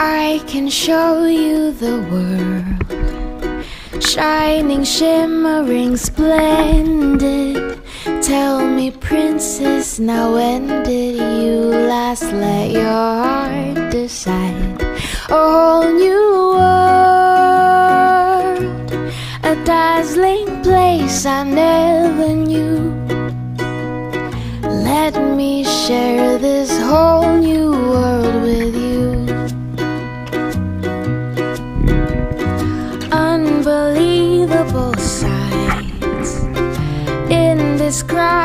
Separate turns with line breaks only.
I can show you the world, shining, shimmering, splendid. Tell me, princess, now when did you last let your heart decide? A whole new world, a dazzling place I never knew. Let me share this whole new world with you. Unbelievable sights, indescribable